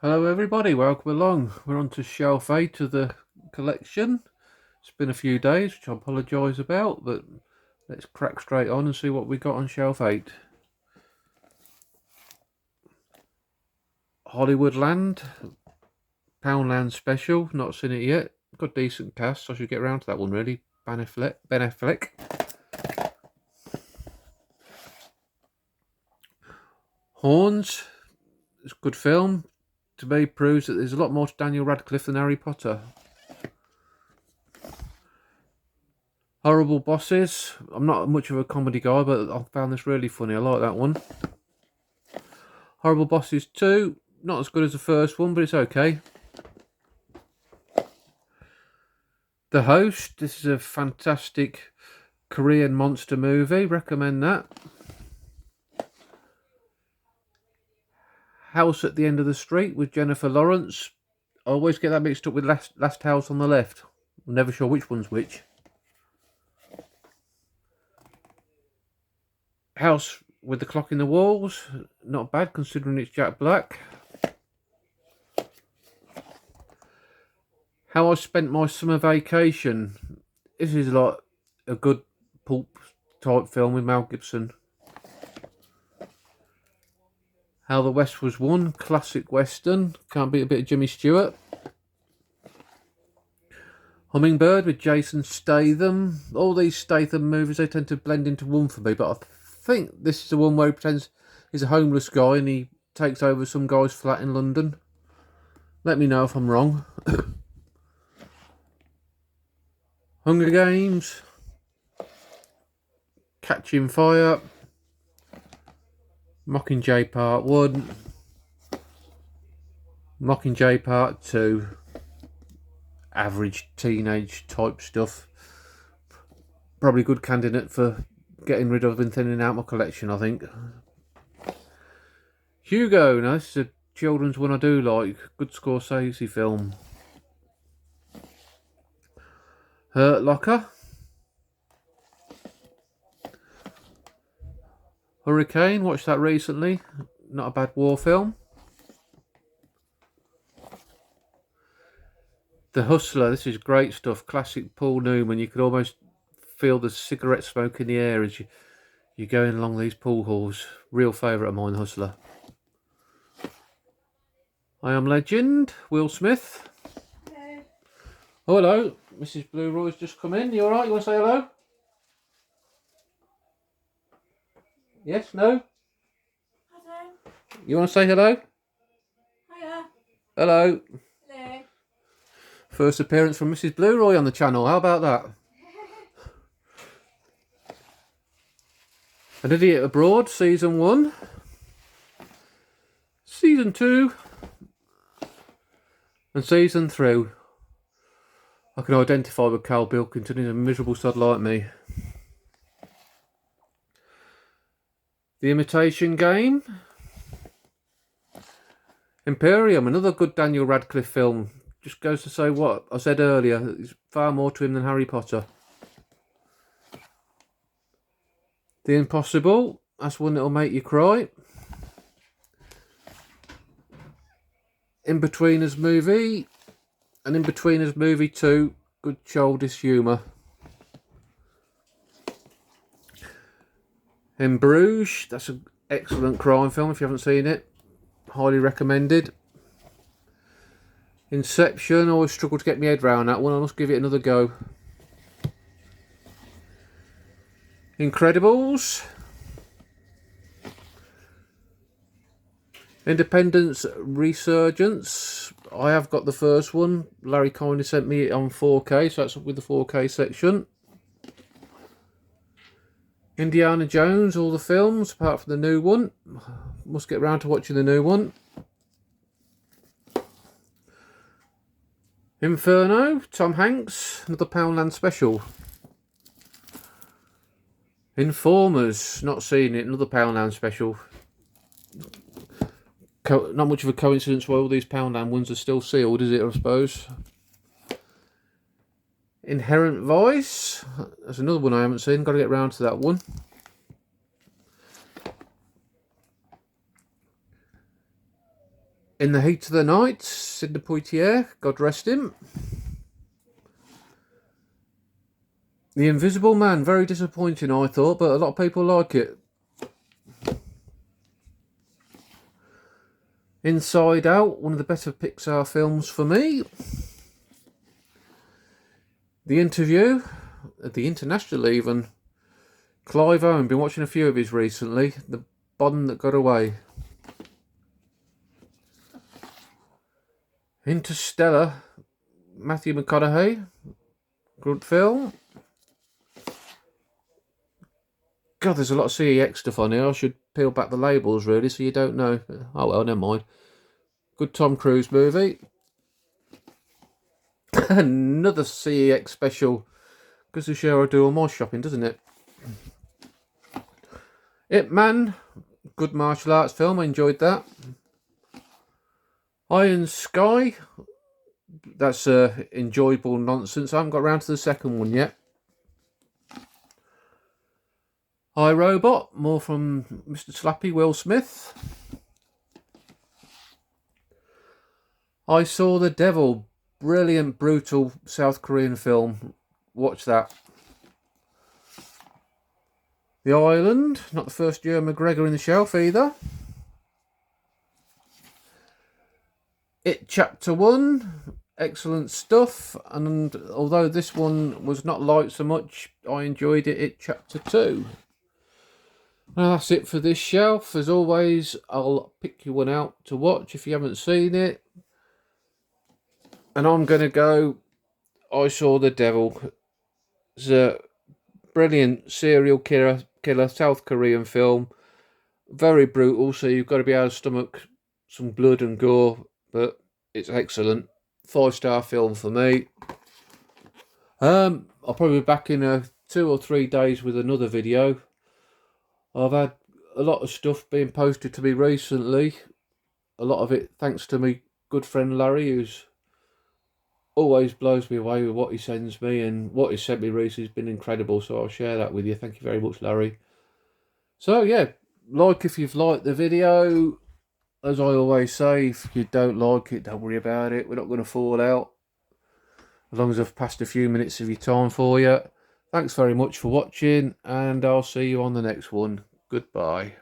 Hello everybody, welcome along. We're on to shelf 8 of the collection. It's been a few days, which I apologise about, but let's crack straight on and see what we got on shelf 8. Hollywoodland, Poundland Special, not seen it yet. Got decent cast, so I should get around to that one really. Ben Affleck. Horns, it's a good film. To me, proves that there's a lot more to Daniel Radcliffe than Harry Potter. Horrible Bosses. I'm not much of a comedy guy, but I found this really funny. I like that one. Horrible Bosses 2. Not as good as the first one, but it's okay. The Host. This is a fantastic Korean monster movie. Recommend that. House at the End of the Street with Jennifer Lawrence. I always get that mixed up with Last House on the Left. I'm never sure which one's which. House with the Clock in the Walls. Not bad considering it's Jack Black. How I Spent My Summer Vacation. This is like a good pulp type film with Mel Gibson. How the West Was Won, classic western. Can't beat a bit of Jimmy Stewart. Hummingbird with Jason Statham. All these Statham movies, they tend to blend into one for me, but I think this is the one where he pretends he's a homeless guy and he takes over some guy's flat in London. Let me know if I'm wrong. Hunger Games. Catching Fire. Mockingjay Part 1. Mockingjay Part 2. Average teenage type stuff. Probably a good candidate for getting rid of and thinning out my collection, I think. Hugo. Now this is a children's one I do like. Good Scorsese film. Hurt Locker. Hurricane, watched that recently. Not a bad war film. The Hustler, this is great stuff. Classic Paul Newman. You could almost feel the cigarette smoke in the air as you're going along these pool halls. Real favourite of mine, Hustler. I Am Legend, Will Smith. Hello. Oh, hello. Mrs. Blu-Roy's just come in. You alright? You want to say hello? Yes? No? Hello. You want to say hello? Hiya. Hello. Hello. First appearance from Mrs. Blu-Roy on the channel. How about that? An Idiot Abroad, Season 1. Season 2. And Season 3. I can identify with Cal Bilkington. He's a miserable sod like me. The Imitation Game. Imperium, another good Daniel Radcliffe film. Just goes to say what I said earlier. There's far more to him than Harry Potter. The Impossible. That's one that'll make you cry. In-Betweeners movie. And In-Betweeners movie 2. Good childish humour. In Bruges. That's an excellent crime film if you haven't seen it. Highly recommended. Inception. Always struggle to get my head round that one. I must give it another go. Incredibles. Independence Resurgence. I have got the first one. Larry kindly sent me it on 4K, so that's with the 4K section. Indiana Jones, all the films, apart from the new one. Must get round to watching the new one. Inferno, Tom Hanks, another Poundland special. Informers, not seen it, another Poundland special. Not much of a coincidence why all these Poundland ones are still sealed, is it, I suppose? Inherent Vice, that's another one I haven't seen, got to get round to that one. In the Heat of the Night, Sidney Poitier, God rest him. The Invisible Man, very disappointing I thought, but a lot of people like it. Inside Out, one of the better Pixar films for me. The Interview, the International even. Clive Owen, been watching a few of his recently. The Bond That Got Away. Interstellar, Matthew McConaughey, good film. God, there's a lot of CEX stuff on here. I should peel back the labels really so you don't know. Oh well, never mind. Good Tom Cruise movie. Another CEX special. Goes to show I do all my shopping, doesn't it? Ip Man, good martial arts film. I enjoyed that. Iron Sky, that's enjoyable nonsense. I haven't got around to the second one yet. I, Robot, more from Mr. Slappy, Will Smith. I Saw the Devil, brilliant, brutal South Korean film. Watch that. The Island, not the first Ewan McGregor in the shelf either. It Chapter 1, excellent stuff. And although this one was not liked so much, I enjoyed it. It Chapter 2. Well, that's it for this shelf. As always, I'll pick you one out to watch if you haven't seen it. And I'm going to go I Saw the Devil. It's a brilliant serial killer South Korean film. Very brutal, so you've got to be able to stomach some blood and gore. But it's excellent. 5-star film for me. I'll probably be back in 2 or 3 days with another video. I've had a lot of stuff being posted to me recently. A lot of it thanks to my good friend Larry, who's always blows me away with what he sends me, and what he sent me recently has been incredible, so I'll share that with you. Thank you very much, Larry. So yeah, like if you've liked the video. As I always say, if you don't like it, don't worry about it. We're not going to fall out. As long as I've passed a few minutes of your time for you. Thanks very much for watching, and I'll see you on the next one. Goodbye.